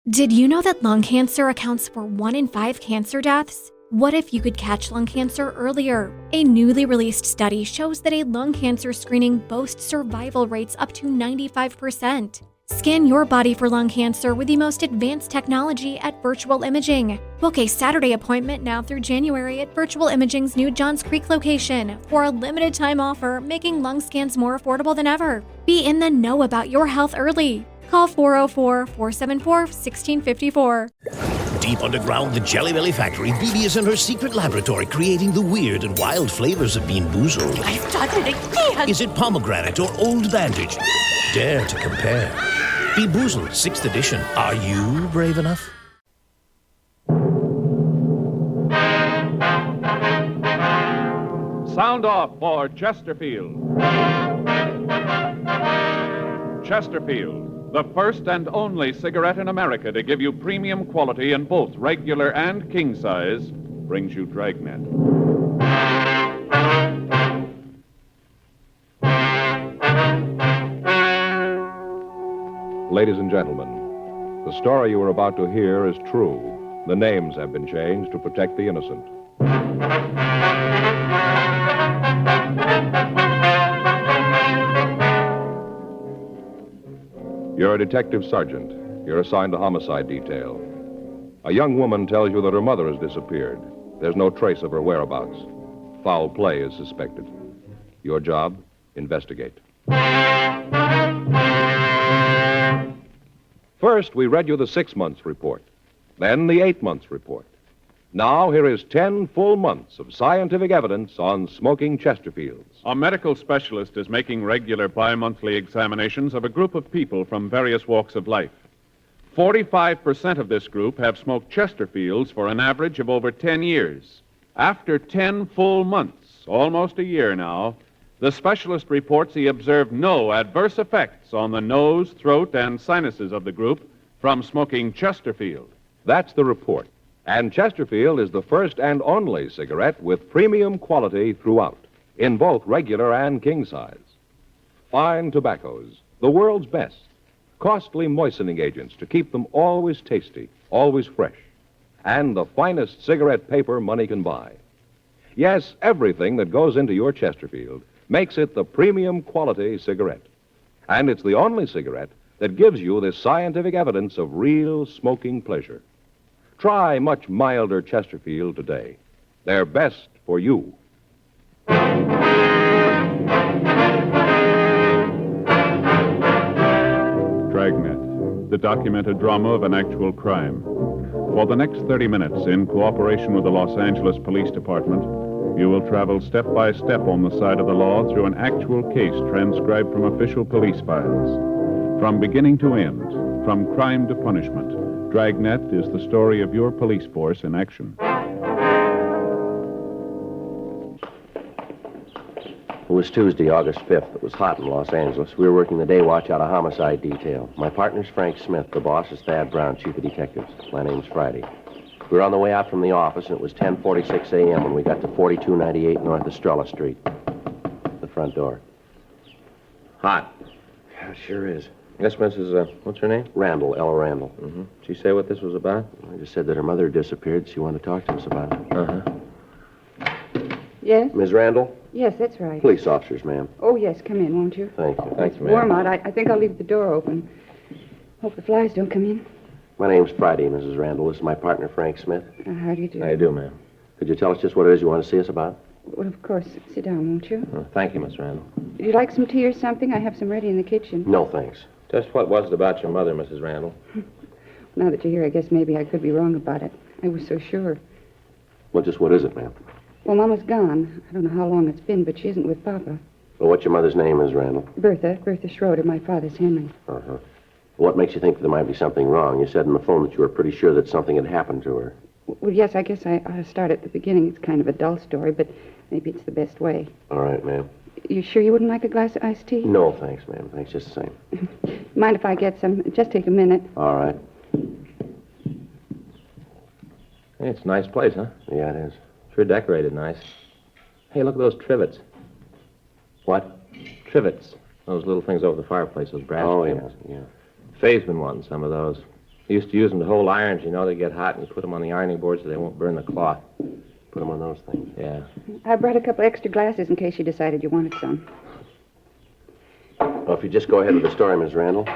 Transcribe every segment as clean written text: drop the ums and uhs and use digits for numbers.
Did you know that lung cancer accounts for 1 in 5 cancer deaths? What if you could catch lung cancer earlier? A newly released study shows that a lung cancer screening boasts survival rates up to 95%. Scan your body for lung cancer with the most advanced technology at Virtual Imaging. Book a Saturday appointment now through January at Virtual Imaging's new Johns Creek location for a limited time offer, making lung scans more affordable than ever. Be in the know about your health early. Call 404-474-1654. Deep underground the Jelly Belly factory, Bibi is in her secret laboratory creating the weird and wild flavors of Bean Boozled. I've done it again! Is it pomegranate or old bandage? Dare to compare. Bean Boozled, 6th edition. Are you brave enough? Sound off for Chesterfield. Chesterfield, the first and only cigarette in America to give you premium quality in both regular and king size, brings you Dragnet. Ladies and gentlemen, the story you are about to hear is true. The names have been changed to protect the innocent. You're a detective sergeant. You're assigned to homicide detail. A young woman tells you that her mother has disappeared. There's no trace of her whereabouts. Foul play is suspected. Your job, investigate. First, we read you the 6 months report, then the 8 months report. Now, here is 10 full months of scientific evidence on smoking Chesterfields. A medical specialist is making regular bi-monthly examinations of a group of people from various walks of life. 45% of this group have smoked Chesterfields for an average of over 10 years. After 10 full months, almost a year now, the specialist reports he observed no adverse effects on the nose, throat, and sinuses of the group from smoking Chesterfield. That's the report. And Chesterfield is the first and only cigarette with premium quality throughout, in both regular and king size. Fine tobaccos, the world's best. Costly moistening agents to keep them always tasty, always fresh. And the finest cigarette paper money can buy. Yes, everything that goes into your Chesterfield makes it the premium quality cigarette. And it's the only cigarette that gives you this scientific evidence of real smoking pleasure. Try much milder Chesterfield today. They're best for you. Dragnet, the documented drama of an actual crime. For the next 30 minutes, in cooperation with the Los Angeles Police Department, you will travel step by step on the side of the law through an actual case transcribed from official police files. From beginning to end, from crime to punishment, Dragnet is the story of your police force in action. It was Tuesday, August 5th. It was hot in Los Angeles. We were working the day watch out of homicide detail. My partner's Frank Smith. The boss is Thad Brown, chief of detectives. My name's Friday. We were on the way out from the office, and it was 10:46 a.m. when we got to 4298 North Estrella Street. The front door. Hot. Yeah, it sure is. Yes, Mrs. What's her name? Randall, Ella Randall. Mm-hmm. Did she say what this was about? I just said that her mother had disappeared. She wanted to talk to us about it. Uh-huh. Yes? Ms. Randall? Yes, that's right. Police officers, ma'am. Oh, yes, come in, won't you? Thank you. Thanks, It's ma'am. warm out. I think I'll leave the door open. Hope the flies don't come in. My name's Friday, Mrs. Randall. This is my partner, Frank Smith. How do you do? How you do, ma'am? Could you tell us just what it is you want to see us about? Well, of course. Sit down, won't you? Thank you, Miss Randall. Would you like some tea or something? I have some ready in the kitchen. No, thanks. Just what was it about your mother, Mrs. Randall? Now that you're here, I guess maybe I could be wrong about it. I was so sure. Well, just what is it, ma'am? Well, Mama's gone. I don't know how long it's been, but she isn't with Papa. Well, what's your mother's name, Ms. Randall? Bertha Schroeder. My father's Henry. Uh-huh. What makes you think there might be something wrong? You said on the phone that you were pretty sure that something had happened to her. Well, yes, I guess I ought to start at the beginning. It's kind of a dull story, but maybe it's the best way. All right, ma'am. You sure you wouldn't like a glass of iced tea? No, thanks, ma'am. Thanks just the same. Mind if I get some? Just take a minute. All right. Hey, it's a nice place, huh? Yeah, it is. Sure decorated nice. Hey, look at those trivets. What? Trivets. Those little things over the fireplace, those brass Oh, trivets. yeah. Faye's been wanting some of those. Used to use them to hold irons, you know. They get hot, and you put them on the ironing board so they won't burn the cloth. Put them on those things. Yeah. I brought a couple extra glasses in case you decided you wanted some. Well, if you just go ahead with the story, Miss Randall.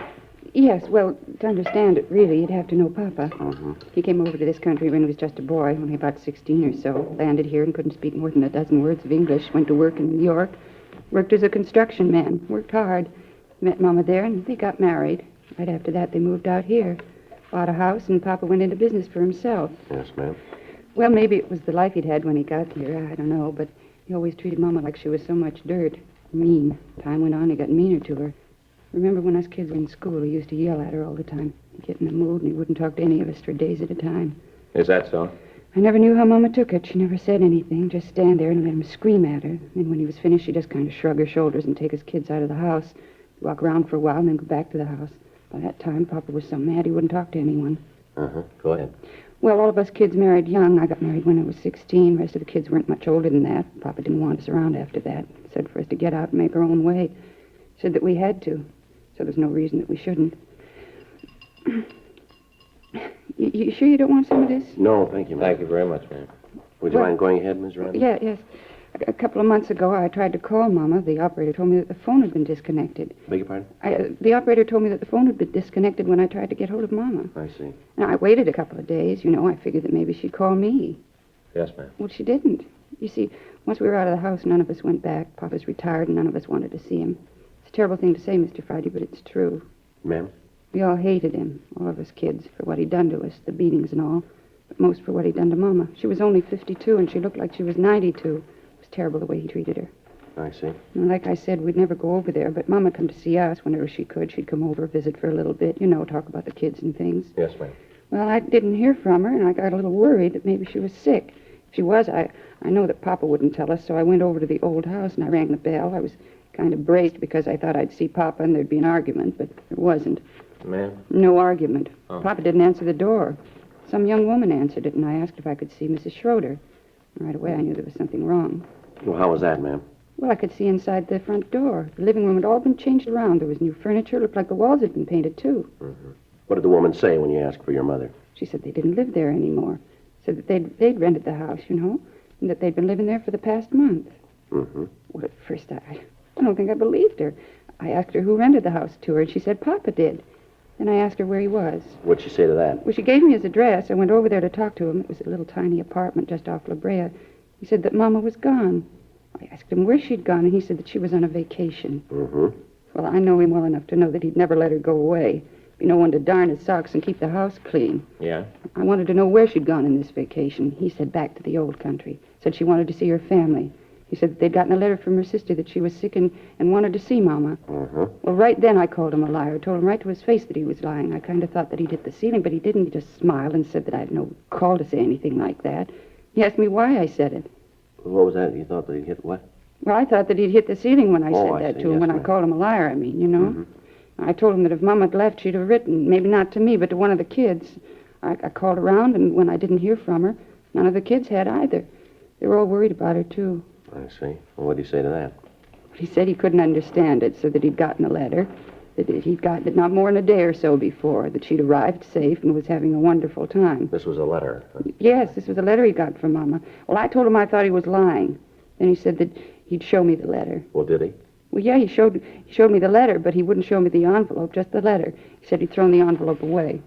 Yes, well, to understand it, really, you'd have to know Papa. Mm-hmm. He came over to this country when he was just a boy, only about 16 or so. Landed here and couldn't speak more than a dozen words of English. Went to work in New York. Worked as a construction man. Worked hard. Met Mama there, and they got married. Right after that, they moved out here. Bought a house, and Papa went into business for himself. Yes, ma'am. Well, maybe it was the life he'd had when he got here. I don't know, but he always treated Mama like she was so much dirt. Mean. Time went on, he got meaner to her. Remember when us kids were in school, he used to yell at her all the time. He'd get in a mood, and he wouldn't talk to any of us for days at a time. Is that so? I never knew how Mama took it. She never said anything, just stand there and let him scream at her. Then when he was finished, she'd just kind of shrug her shoulders and take us kids out of the house, walk around for a while, and then go back to the house. By that time, Papa was so mad he wouldn't talk to anyone. Uh-huh. Go ahead. Well, all of us kids married young. I got married when I was 16. The rest of the kids weren't much older than that. Papa didn't want us around after that. Said for us to get out and make our own way. Said that we had to. So there's no reason that we shouldn't. You sure you don't want some of this? No, thank you, ma'am. Thank you very much, ma'am. Would you Well- mind going ahead, Miss Randall? Yeah, yes. A couple of months ago, I tried to call Mama. The operator told me that the phone had been disconnected. Beg your pardon? The operator told me that the phone had been disconnected when I tried to get hold of Mama. I see. Now, I waited a couple of days. You know, I figured that maybe she'd call me. Yes, ma'am. Well, she didn't. You see, once we were out of the house, none of us went back. Papa's retired, and none of us wanted to see him. It's a terrible thing to say, Mr. Friday, but it's true. Ma'am? We all hated him, all of us kids, for what he'd done to us, the beatings and all. But most for what he'd done to Mama. She was only 52, and she looked like she was 92. It was terrible the way he treated her. I see. And like I said, we'd never go over there, but Mama come to see us whenever she could. She'd come over, visit for a little bit, you know, talk about the kids and things. Yes, ma'am. Well, I didn't hear from her, and I got a little worried that maybe she was sick. If she was, I know that Papa wouldn't tell us, so I went over to the old house, and I rang the bell. I was kind of braced because I thought I'd see Papa and there'd be an argument, but there wasn't. Ma'am? No argument. Oh. Papa didn't answer the door. Some young woman answered it, and I asked if I could see Mrs. Schroeder. Right away, I knew there was something wrong. Well, how was that, ma'am? Well, I could see inside the front door. The living room had all been changed around. There was new furniture. Looked like the walls had been painted, too. Mm-hmm. What did the woman say when you asked for your mother? She said they didn't live there anymore. Said that they'd rented the house, you know, and that they'd been living there for the past month. Mm-hmm. Well, at first, I don't think I believed her. I asked her who rented the house to her, and she said Papa did. Then I asked her where he was. What'd she say to that? Well, she gave me his address. I went over there to talk to him. It was a little tiny apartment just off La Brea. He said that Mama was gone. I asked him where she'd gone, and he said that she was on a vacation. Mm-hmm. Well, I know him well enough to know that he'd never let her go away. Be no one to darn his socks and keep the house clean. Yeah? I wanted to know where she'd gone in this vacation. He said back to the old country. Said she wanted to see her family. He said that they'd gotten a letter from her sister that she was sick and wanted to see Mama. Mm-hmm. Well, right then I called him a liar. Told him right to his face that he was lying. I kind of thought that he'd hit the ceiling, but he didn't. He just smiled and said that I had no call to say anything like that. He asked me why I said it. What was that? You thought that he hit what? Well, I thought that he'd hit the ceiling when I Oh, said I that see. to him, Yes, when I ma'am. called him a liar, I mean, you know. Mm-hmm. I told him that if Mama had left, she'd have written, maybe not to me, but to one of the kids. I called around, and when I didn't hear from her, none of the kids had either. They were all worried about her, too. I see. Well, what did he say to that? He said he couldn't understand it, so that he'd gotten a letter, that he'd gotten it not more than a day or so before, that she'd arrived safe and was having a wonderful time. This was a letter. Huh? Yes, this was a letter he got from Mama. Well, I told him I thought he was lying. Then he said that he'd show me the letter. Well, did he? Well, yeah, he showed me the letter, but he wouldn't show me the envelope, just the letter. He said he'd thrown the envelope away.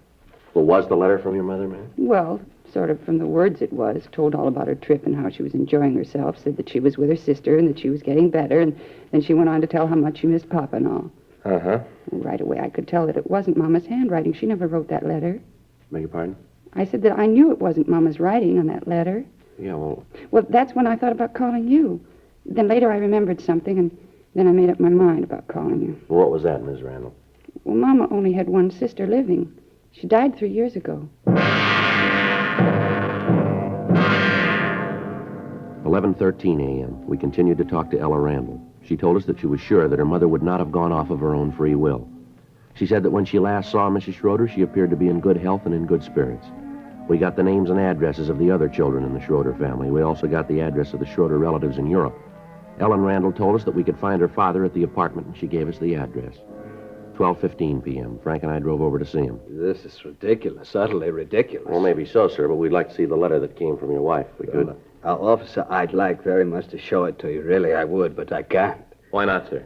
Well, was the letter from your mother, ma'am? Well, sort of from the words it was. Told all about her trip and how she was enjoying herself. Said that she was with her sister and that she was getting better. And then she went on to tell how much she missed Papa and all. Uh-huh. Right away, I could tell that it wasn't Mama's handwriting. She never wrote that letter. Beg your pardon? I said that I knew it wasn't Mama's writing on that letter. Yeah, well, Well, that's when I thought about calling you. Then later I remembered something, and then I made up my mind about calling you. what was that, Ms. Randall? Well, Mama only had one sister living. She died 3 years ago. 11:13 a.m. We continued to talk to Ella Randall. She told us that she was sure that her mother would not have gone off of her own free will. She said that when she last saw Mrs. Schroeder, she appeared to be in good health and in good spirits. We got the names and addresses of the other children in the Schroeder family. We also got the address of the Schroeder relatives in Europe. Ellen Randall told us that we could find her father at the apartment, and she gave us the address. 12:15 p.m. Frank and I drove over to see him. This is ridiculous, utterly ridiculous. Well, maybe so, sir, but we'd like to see the letter that came from your wife. We could. Officer, I'd like very much to show it to you. Really, I would, but I can't. Why not, sir?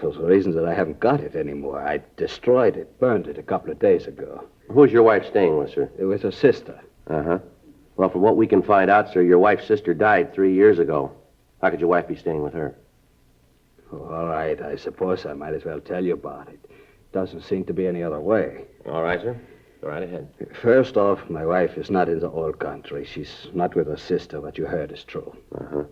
For the reason that I haven't got it anymore. I destroyed it, burned it a couple of days ago. Who's your wife staying with, sir? It was her sister. Uh-huh. Well, from what we can find out, sir, your wife's sister died 3 years ago. How could your wife be staying with her? Oh, all right, I suppose I might as well tell you about it. Doesn't seem to be any other way. All right, sir. Go right ahead. First off, my wife is not in the old country. She's not with her sister. What you heard is true. Uh-huh.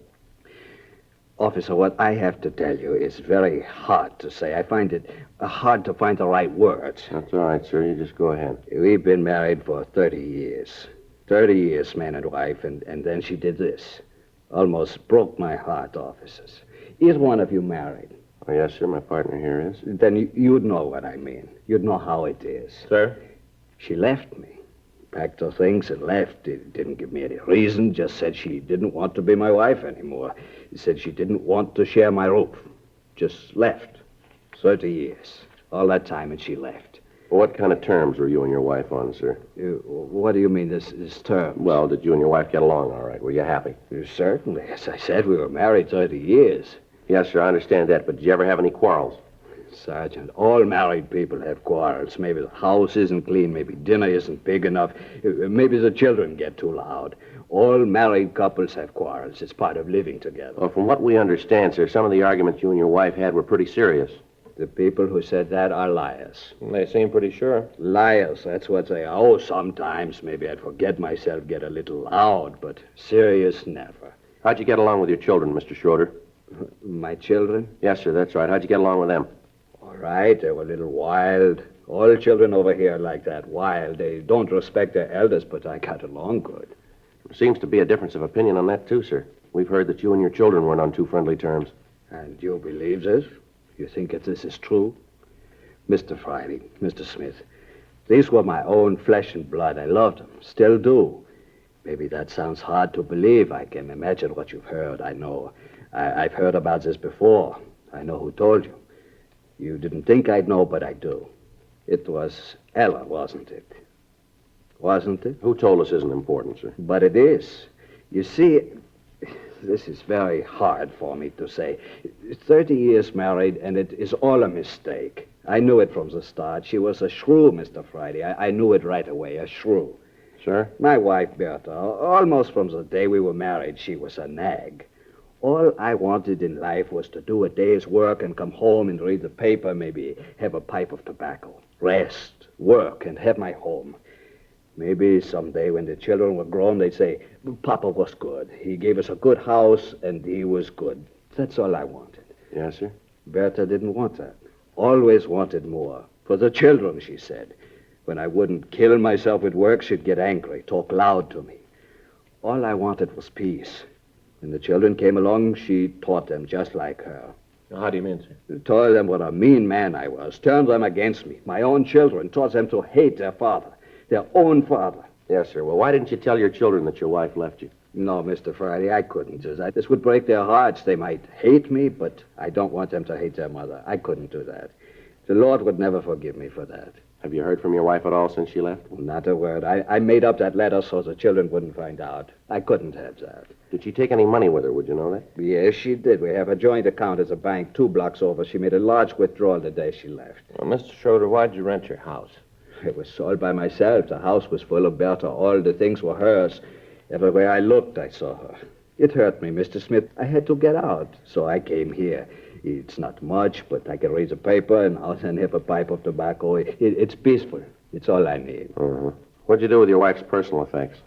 Officer, what I have to tell you is very hard to say. I find it hard to find the right words. That's all right, sir. You just go ahead. We've been married for 30 years. 30 years, man and wife, and then she did this. Almost broke my heart, officers. Is one of you married? Oh, yes, sir. My partner here is. Then you'd know what I mean. You'd know how it is. Sir? She left me. Packed her things and left. It didn't give me any reason. Just said she didn't want to be my wife anymore. Said she didn't want to share my roof. Just left. 30 years. All that time, and she left. Well, what kind of terms were you and your wife on, sir? What do you mean, this term? Well, did you and your wife get along all right? Were you happy? Certainly. As I said, we were married 30 years. Yes, sir. I understand that. But did you ever have any quarrels? Sergeant, all married people have quarrels. Maybe the house isn't clean. Maybe dinner isn't big enough. Maybe the children get too loud. All married couples have quarrels. It's part of living together. Well, from what we understand, sir, some of the arguments you and your wife had were pretty serious. The people who said that are liars. They seem pretty sure. Liars, that's what they are. Oh, sometimes maybe I'd forget myself, get a little loud, but serious, never. How'd you get along with your children, Mr. Schroeder? My children? Yes, sir, that's right. How'd you get along with them? All right, they were a little wild. All children over here are like that, wild. They don't respect their elders, but I got along good. There seems to be a difference of opinion on that, too, sir. We've heard that you and your children weren't on too friendly terms. And you believe this? You think that this is true? Mr. Friday, Mr. Smith, these were my own flesh and blood. I loved them, still do. Maybe that sounds hard to believe. I can imagine what you've heard. I know. I've heard about this before. I know who told you. You didn't think I'd know, but I do. It was Ella, wasn't it? Wasn't it? Who told us isn't important, sir? But it is. You see, this is very hard for me to say. 30 years married, and it is all a mistake. I knew it from the start. She was a shrew, Mr. Friday. I knew it right away, a shrew. Sir? My wife, Bertha, almost from the day we were married, she was a nag. All I wanted in life was to do a day's work and come home and read the paper, maybe have a pipe of tobacco, rest, work, and have my home. Maybe someday when the children were grown, they'd say, Papa was good. He gave us a good house, and he was good. That's all I wanted. Yes, sir. Bertha didn't want that. Always wanted more. For the children, she said. When I wouldn't kill myself with work, she'd get angry, talk loud to me. All I wanted was peace. When the children came along, she taught them just like her. How do you mean, sir? Told them what a mean man I was, turned them against me. My own children, taught them to hate their father, their own father. Yes, sir. Well, why didn't you tell your children that your wife left you? No, Mr. Friday, I couldn't do that. This would break their hearts. They might hate me, but I don't want them to hate their mother. I couldn't do that. The Lord would never forgive me for that. Have you heard from your wife at all since she left? Not a word. I made up that letter so the children wouldn't find out. I couldn't have that. Did she take any money with her? Would you know that? Yes, she did. We have a joint account at a bank 2 blocks over. She made a large withdrawal the day she left. Well, Mr. Schroeder, why'd you rent your house? It was sold by myself. The house was full of Bertha. All the things were hers. Everywhere I looked, I saw her. It hurt me, Mr. Smith. I had to get out, so I came here. It's not much, but I can read the paper and have a pipe of tobacco. It's peaceful. It's all I need. Uh-huh. What'd you do with your wife's personal effects?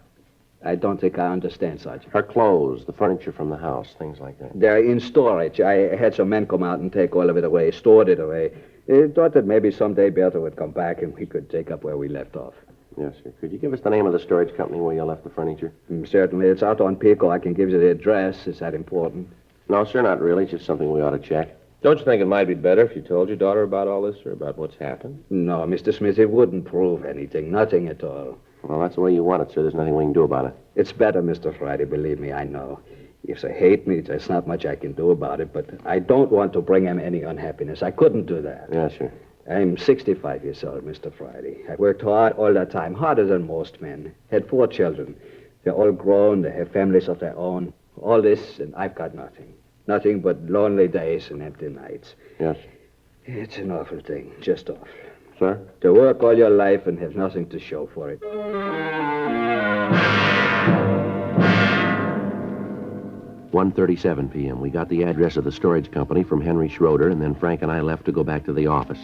I don't think I understand, Sergeant. Her clothes, the furniture from the house, things like that. They're in storage. I had some men come out and take all of it away, stored it away. I thought that maybe someday Bertha would come back and we could take up where we left off. Yes, sir. Could you give us the name of the storage company where you left the furniture? Certainly. It's out on Pico. I can give you the address. Is that important? No, sir, not really. It's just something we ought to check. Don't you think it might be better if you told your daughter about all this or about what's happened? No, Mr. Smith, it wouldn't prove anything. Nothing at all. Well, that's the way you want it, sir. There's nothing we can do about it. It's better, Mr. Friday. Believe me, I know. If they hate me, there's not much I can do about it, but I don't want to bring them any unhappiness. I couldn't do that. Yes, sir. I'm 65 years old, Mr. Friday. I worked hard all the time, harder than most men. Had 4 children. They're all grown, they have families of their own. All this, and I've got nothing. Nothing but lonely days and empty nights. Yes. It's an awful thing, just awful. Sir? To work all your life and have nothing to show for it. 1:37 p.m. We got the address of the storage company from Henry Schroeder, and then Frank and I left to go back to the office.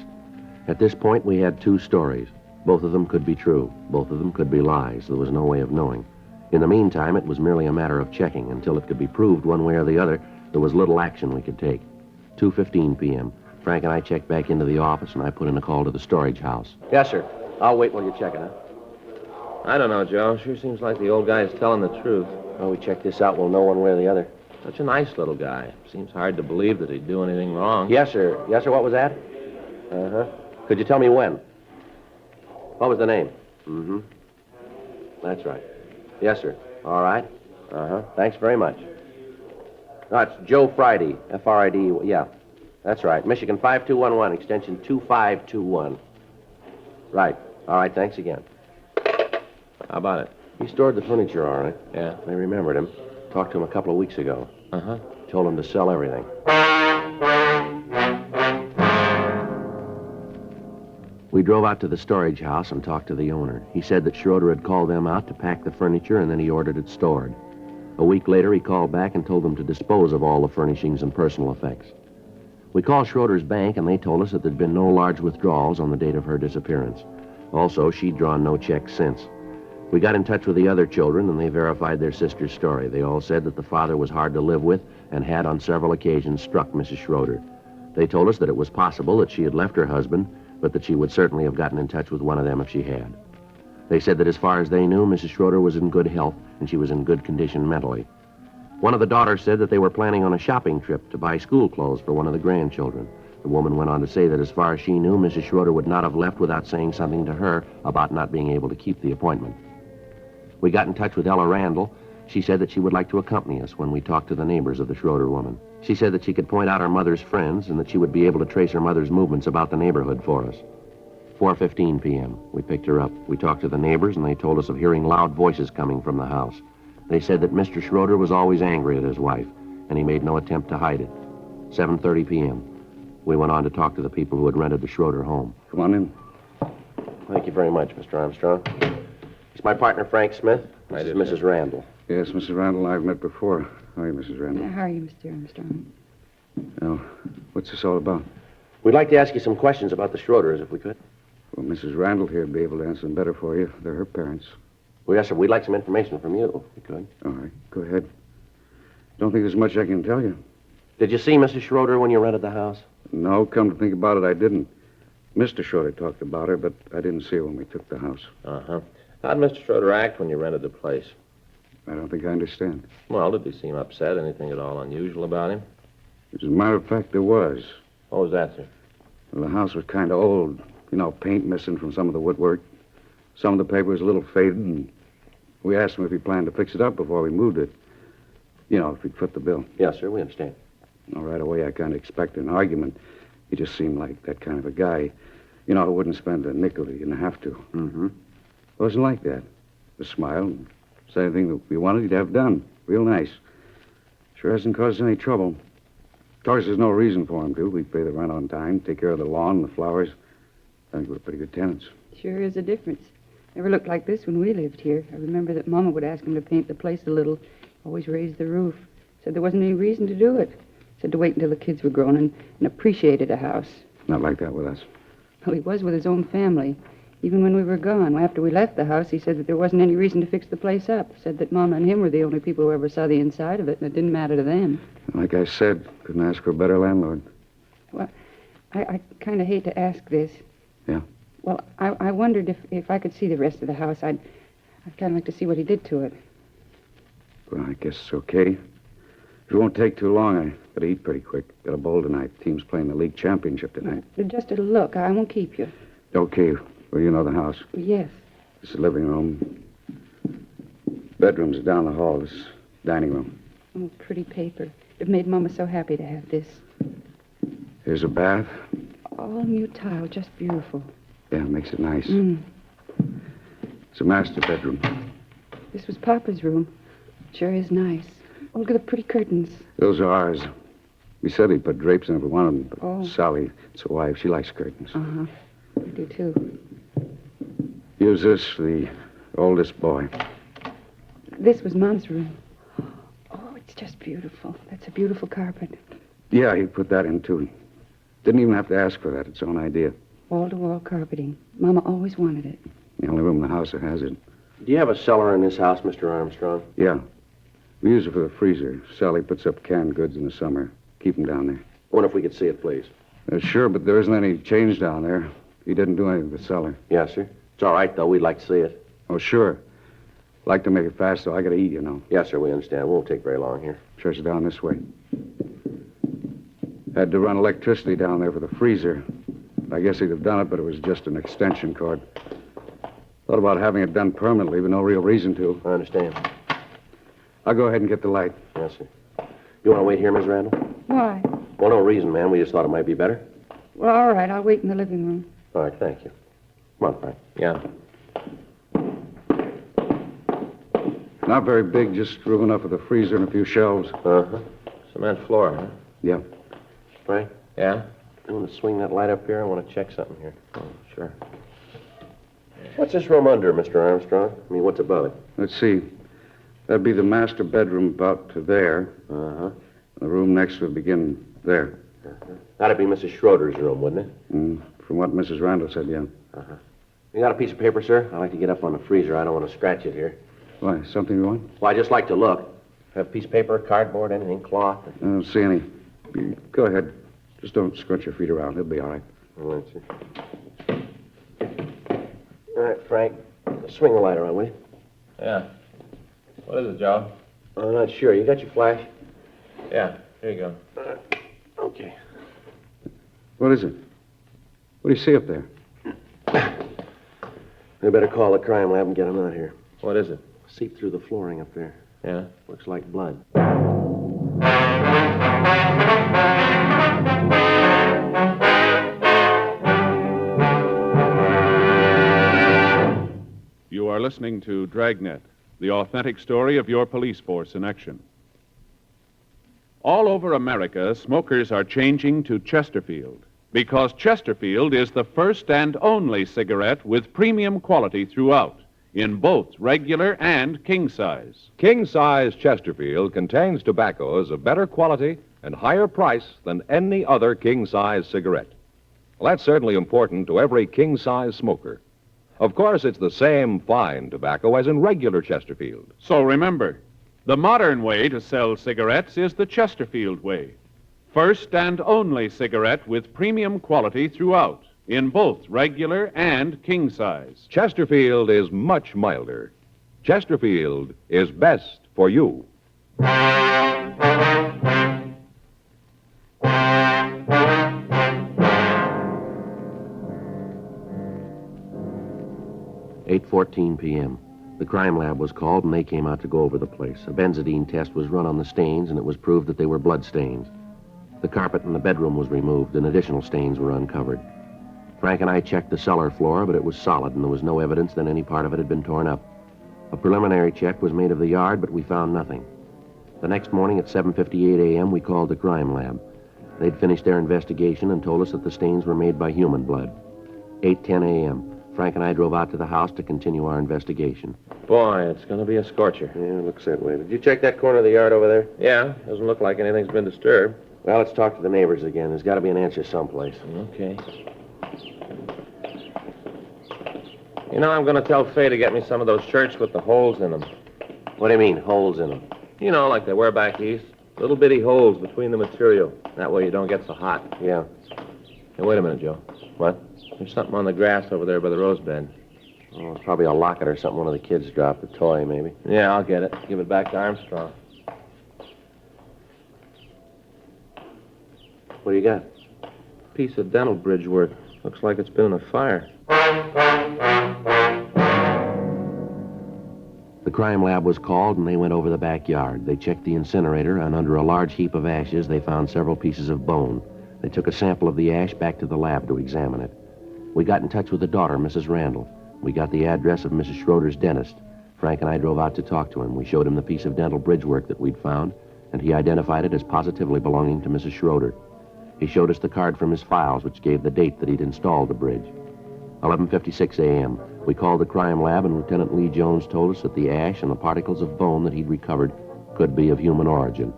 At this point, we had 2 stories. Both of them could be true. Both of them could be lies. There was no way of knowing. In the meantime, it was merely a matter of checking. Until it could be proved one way or the other, there was little action we could take. 2:15 p.m. Frank and I checked back into the office, and I put in a call to the storage house. Yes, sir. I'll wait while you're checking, huh? I don't know, Joe. Sure seems like the old guy's telling the truth. Well, we check this out, we'll know one way or the other. Such a nice little guy. Seems hard to believe that he'd do anything wrong. Yes, sir. Yes, sir. What was that? Uh-huh. Could you tell me when? What was the name? Mm-hmm. That's right. Yes, sir. All right. Uh-huh. Thanks very much. No, it's Joe Friday. F-R-I-D. Yeah. That's right. Michigan 5211, extension 2521. Right. All right. Thanks again. How about it? He stored the furniture, all right. Yeah. I remembered him. Talked to him a couple of weeks ago. Uh-huh. Told him to sell everything. We drove out to the storage house and talked to the owner. He said that Schroeder had called them out to pack the furniture, and then he ordered it stored. A week later, he called back and told them to dispose of all the furnishings and personal effects. We called Schroeder's bank, and they told us that there'd been no large withdrawals on the date of her disappearance. Also, she'd drawn no checks since. We got in touch with the other children, and they verified their sister's story. They all said that the father was hard to live with and had on several occasions struck Mrs. Schroeder. They told us that it was possible that she had left her husband, but that she would certainly have gotten in touch with one of them if she had. They said that as far as they knew, Mrs. Schroeder was in good health, and she was in good condition mentally. One of the daughters said that they were planning on a shopping trip to buy school clothes for one of the grandchildren. The woman went on to say that as far as she knew, Mrs. Schroeder would not have left without saying something to her about not being able to keep the appointment. We got in touch with Ella Randall. She said that she would like to accompany us when we talked to the neighbors of the Schroeder woman. She said that she could point out her mother's friends and that she would be able to trace her mother's movements about the neighborhood for us. 4:15 p.m. We picked her up. We talked to the neighbors, and they told us of hearing loud voices coming from the house. They said that Mr. Schroeder was always angry at his wife, and he made no attempt to hide it. 7:30 p.m. We went on to talk to the people who had rented the Schroeder home. Come on in. Thank you very much, Mr. Armstrong. It's my partner, Frank Smith. This is Mrs. Randall. Yes, Mrs. Randall, I've met before. How are you, Mrs. Randall? How are you, Mr. Armstrong? Now, what's this all about? We'd like to ask you some questions about the Schroeders, if we could. Well, Mrs. Randall here would be able to answer them better for you. They're her parents. Well, yes, sir. We'd like some information from you, if we could. All right, go ahead. Don't think there's much I can tell you. Did you see Mrs. Schroeder when you rented the house? No, come to think about it, I didn't. Mr. Schroeder talked about her, but I didn't see her when we took the house. Uh-huh. How'd Mr. Schroeder act when you rented the place? I don't think I understand. Well, did he seem upset? Anything at all unusual about him? As a matter of fact, there was. What was that, sir? Well, the house was kind of old. You know, paint missing from some of the woodwork. Some of the paper was a little faded, and we asked him if he planned to fix it up before we moved it. You know, if we'd foot the bill. Yes, sir. We understand. Well, right away, I kind of expected an argument. He just seemed like that kind of a guy. You know, who wouldn't spend a nickel he didn't have to. Mm-hmm. It wasn't like that. Just smile and say anything that we wanted, he'd have done. Real nice. Sure hasn't caused any trouble. Of course, there's no reason for him to. We pay the rent on time, take care of the lawn and the flowers. I think we're pretty good tenants. Sure is a difference. Never looked like this when we lived here. I remember that Mama would ask him to paint the place a little. Always raised the roof. Said there wasn't any reason to do it. Said to wait until the kids were grown and appreciated a house. Not like that with us. Well, he was with his own family. Even when we were gone, after we left the house, he said that there wasn't any reason to fix the place up. Said that Mama and him were the only people who ever saw the inside of it, and it didn't matter to them. Like I said, couldn't ask for a better landlord. Well, I kind of hate to ask this. Yeah? Well, I wondered if I could see the rest of the house. I'd kind of like to see what he did to it. Well, I guess it's okay. It won't take too long. I gotta eat pretty quick. Got a bowl tonight. Team's playing the league championship tonight. Just a look. I won't keep you. Okay. Well, you know the house. Yes. This is the living room. Bedrooms are down the hall. This is dining room. Oh, pretty paper. It made Mama so happy to have this. Here's a bath. All new tile, just beautiful. Yeah, it makes it nice. Mm. It's a master bedroom. This was Papa's room. Sure is nice. Oh, look at the pretty curtains. Those are ours. We said he'd put drapes in if we wanted them, but Oh. Sally, it's a wife. She likes curtains. Uh-huh. I do, too. Use this for the oldest boy. This was Mom's room. Oh, it's just beautiful. That's a beautiful carpet. Yeah, he put that in, too. Didn't even have to ask for that. It's own idea. Wall-to-wall carpeting. Mama always wanted it. The only room in the house that has it. Do you have a cellar in this house, Mr. Armstrong? Yeah. We use it for the freezer. Sally puts up canned goods in the summer. Keep them down there. Wonder if we could see it, please. Sure, but there isn't any change down there. He didn't do anything with the cellar. Yes, sir. It's all right, though. We'd like to see it. Oh, sure. Like to make it fast, though. I gotta eat, you know. Yes, sir, we understand. It won't take very long here. Church down this way. Had to run electricity down there for the freezer. I guess he'd have done it, but it was just an extension cord. Thought about having it done permanently, but no real reason to. I understand. I'll go ahead and get the light. Yes, sir. You want to wait here, Miss Randall? Why? Well, no reason, ma'am. We just thought it might be better. Well, all right. I'll wait in the living room. All right, thank you. Come on, Frank. Yeah. Not very big, just room enough for the freezer and a few shelves. Uh-huh. Cement floor, huh? Yeah. Frank, Yeah? you want to swing that light up here? I want to check something here. Oh, sure. What's this room under, Mr. Armstrong? I mean, what's above it? Let's see. That'd be the master bedroom about to there. Uh-huh. The room next would begin there. That'd be Mrs. Schroeder's room, wouldn't it? From what Mrs. Randall said, yeah. Uh-huh. You got a piece of paper, sir? I'd like to get up on the freezer. I don't want to scratch it here. Why, something you want? Well, I just like to look. Have a piece of paper, cardboard, anything, cloth? I don't see any. Go ahead. Just don't scrunch your feet around. It'll be all right. All right, sir. All right, Frank. Swing the light around, will you? Yeah. What is it, Joe? I'm not sure. You got your flash? Yeah, here you go. Okay. What is it? What do you see up there? We better call the crime lab and get them out here. What is it? Seep through the flooring up there. Yeah? Looks like blood. You are listening to Dragnet, the authentic story of your police force in action. All over America, smokers are changing to Chesterfield because Chesterfield is the first and only cigarette with premium quality throughout, in both regular and king size. King size Chesterfield contains tobaccos of better quality and higher price than any other king size cigarette. Well, that's certainly important to every king size smoker. Of course, it's the same fine tobacco as in regular Chesterfield. So remember, the modern way to sell cigarettes is the Chesterfield way. First and only cigarette with premium quality throughout, in both regular and king size. Chesterfield is much milder. Chesterfield is best for you. 8:14 p.m. The crime lab was called, and they came out to go over the place. A benzidine test was run on the stains, and it was proved that they were blood stains. The carpet in the bedroom was removed, and additional stains were uncovered. Frank and I checked the cellar floor, but it was solid, and there was no evidence that any part of it had been torn up. A preliminary check was made of the yard, but we found nothing. The next morning at 7:58 a.m., we called the crime lab. They'd finished their investigation and told us that the stains were made by human blood. 8:10 a.m., Frank and I drove out to the house to continue our investigation. Boy, it's going to be a scorcher. Yeah, it looks that way. Did you check that corner of the yard over there? Yeah, doesn't look like anything's been disturbed. Well, let's talk to the neighbors again. There's got to be an answer someplace. Okay. You know, I'm going to tell Faye to get me some of those shirts with the holes in them. What do you mean, holes in them? You know, like they wear back east. Little bitty holes between the material. That way you don't get so hot. Yeah. Hey, wait a minute, Joe. What? There's something on the grass over there by the rose bed. Oh, it's probably a locket or something one of the kids dropped. A toy, maybe. Yeah, I'll get it. Give it back to Armstrong. What do you got? Piece of dental bridge work. Looks like it's been in a fire. The crime lab was called, and they went over the backyard. They checked the incinerator, and under a large heap of ashes, they found several pieces of bone. They took a sample of the ash back to the lab to examine it. We got in touch with the daughter, Mrs. Randall. We got the address of Mrs. Schroeder's dentist. Frank and I drove out to talk to him. We showed him the piece of dental bridge work that we'd found, and he identified it as positively belonging to Mrs. Schroeder. He showed us the card from his files, which gave the date that he'd installed the bridge. 11:56 a.m. We called the crime lab, and Lieutenant Lee Jones told us that the ash and the particles of bone that he'd recovered could be of human origin.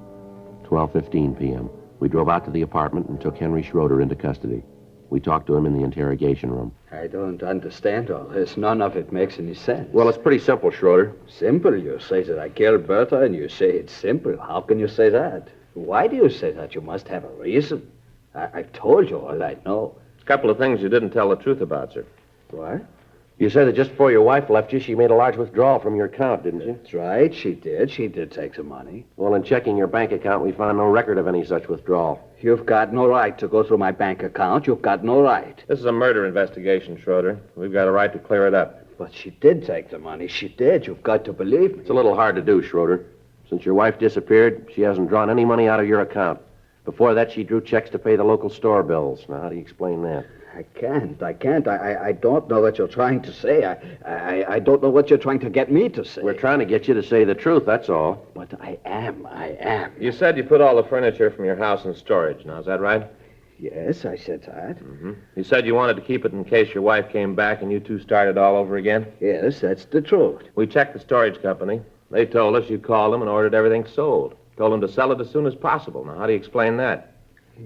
12:15 p.m. We drove out to the apartment and took Henry Schroeder into custody. We talked to him in the interrogation room. I don't understand all this. None of it makes any sense. Well, it's pretty simple, Schroeder. Simple? You say that I killed Bertha, and you say it's simple. How can you say that? Why do you say that? You must have a reason. I've told you all I know. There's a couple of things you didn't tell the truth about, sir. What? You said that just before your wife left you, she made a large withdrawal from your account, didn't you? That's right. She did. She did take some money. Well, in checking your bank account, we found no record of any such withdrawal. You've got no right to go through my bank account. You've got no right. This is a murder investigation, Schroeder. We've got a right to clear it up. But she did take the money. She did. You've got to believe me. It's a little hard to do, Schroeder. Since your wife disappeared, she hasn't drawn any money out of your account. Before that, she drew checks to pay the local store bills. Now, how do you explain that? I can't. I don't know what you're trying to say. I don't know what you're trying to get me to say. We're trying to get you to say the truth, that's all. But I am. You said you put all the furniture from your house in storage. Now, is that right? Yes, I said that. Mm-hmm. You said you wanted to keep it in case your wife came back and you two started all over again? Yes, that's the truth. We checked the storage company. They told us you called them and ordered everything sold. Told them to sell it as soon as possible. Now, how do you explain that?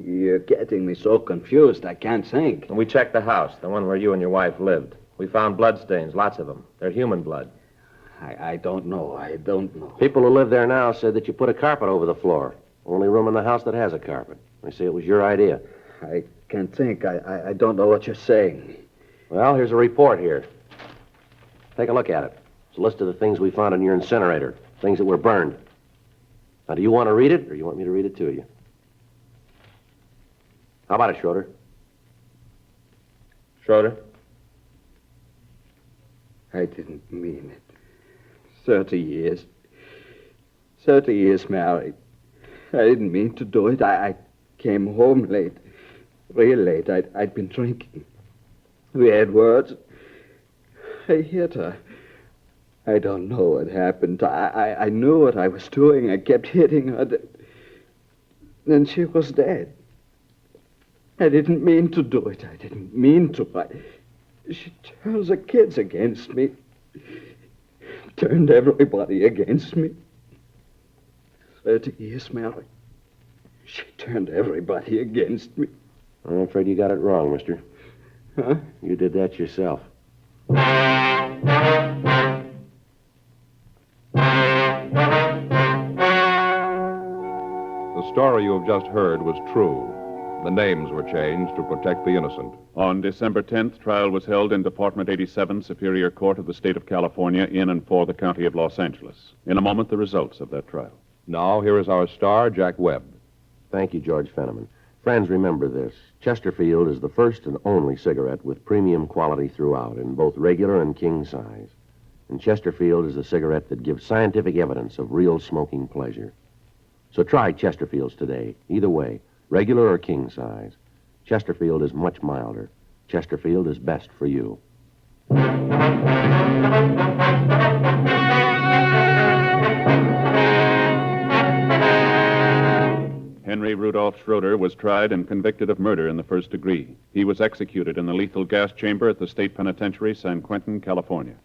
You're getting me so confused, I can't think. And we checked the house, the one where you and your wife lived. We found bloodstains, lots of them. They're human blood. I don't know. I don't know. People who live there now said that you put a carpet over the floor. Only room in the house that has a carpet. They say it was your idea. I can't think. I don't know what you're saying. Well, here's a report here. Take a look at it. It's a list of the things we found in your incinerator, things that were burned. Now, do you want to read it, or you want me to read it to you? How about it, Schroeder? Schroeder? I didn't mean it. 30 years. 30 years married. I didn't mean to do it. I came home late. Real late. I'd been drinking. We had words. I hit her. I don't know what happened. I knew what I was doing. I kept hitting her. Then she was dead. I didn't mean to do it. I didn't mean to. She turns the kids against me. Turned everybody against me. 30 years married. She turned everybody against me. I'm afraid you got it wrong, mister. Huh? You did that yourself. The story you have just heard was true. The names were changed to protect the innocent. On December 10th, trial was held in Department 87, Superior Court of the State of California, in and for the County of Los Angeles. In a moment, the results of that trial. Now, here is our star, Jack Webb. Thank you, George Fenneman. Friends, remember this. Chesterfield is the first and only cigarette with premium quality throughout, in both regular and king size. And Chesterfield is the cigarette that gives scientific evidence of real smoking pleasure. So try Chesterfields today, either way, regular or king size. Chesterfield is much milder. Chesterfield is best for you. Henry Rudolph Schroeder was tried and convicted of murder in the first degree. He was executed in the lethal gas chamber at the State Penitentiary, San Quentin, California.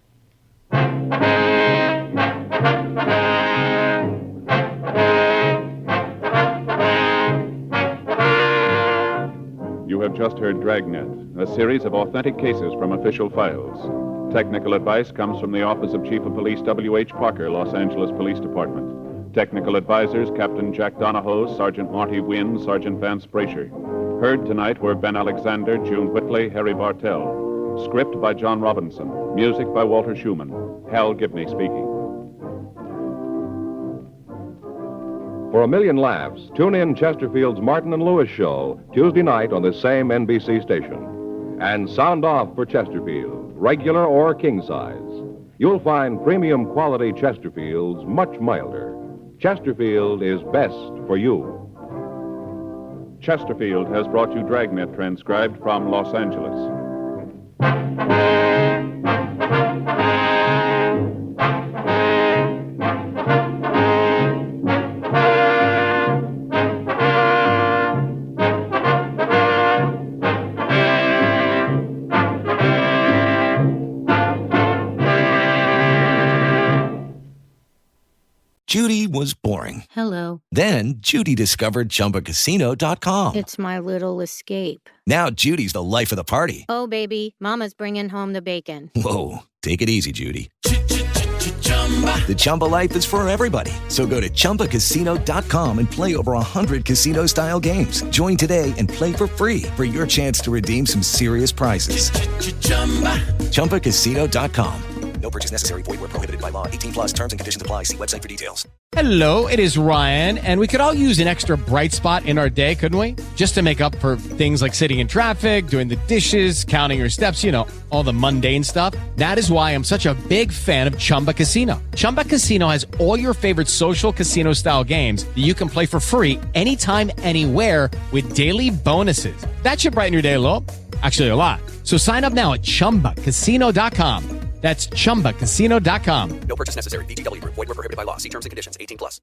You have just heard Dragnet, a series of authentic cases from official files. Technical advice comes from the Office of Chief of Police W.H. Parker, Los Angeles Police Department. Technical advisors, Captain Jack Donahoe, Sergeant Marty Wynn, Sergeant Vance Brasher. Heard tonight were Ben Alexander, June Whitley, Harry Bartell. Script by John Robinson. Music by Walter Schumann. Hal Gibney speaking. For a million laughs, tune in Chesterfield's Martin and Lewis show Tuesday night on this same NBC station. And sound off for Chesterfield, regular or king size. You'll find premium quality Chesterfields much milder. Chesterfield is best for you. Chesterfield has brought you Dragnet, transcribed from Los Angeles. Judy was boring. Hello. Then Judy discovered ChumbaCasino.com. It's my little escape. Now Judy's the life of the party. Oh, baby, mama's bringing home the bacon. Whoa, take it easy, Judy. The Chumba life is for everybody. So go to ChumbaCasino.com and play over 100 casino-style games. Join today and play for free for your chance to redeem some serious prizes. ChumbaCasino.com. No purchase necessary. Void where prohibited by law. 18 plus terms and conditions apply. See website for details. Hello, it is Ryan, and we could all use an extra bright spot in our day, couldn't we? Just to make up for things like sitting in traffic, doing the dishes, counting your steps, you know, all the mundane stuff. That is why I'm such a big fan of Chumba Casino. Chumba Casino has all your favorite social casino-style games that you can play for free anytime, anywhere with daily bonuses. That should brighten your day a little. Actually, a lot. So sign up now at ChumbaCasino.com. That's ChumbaCasino.com. No purchase necessary. VGW Group. Void where prohibited by law. See terms and conditions. 18 plus.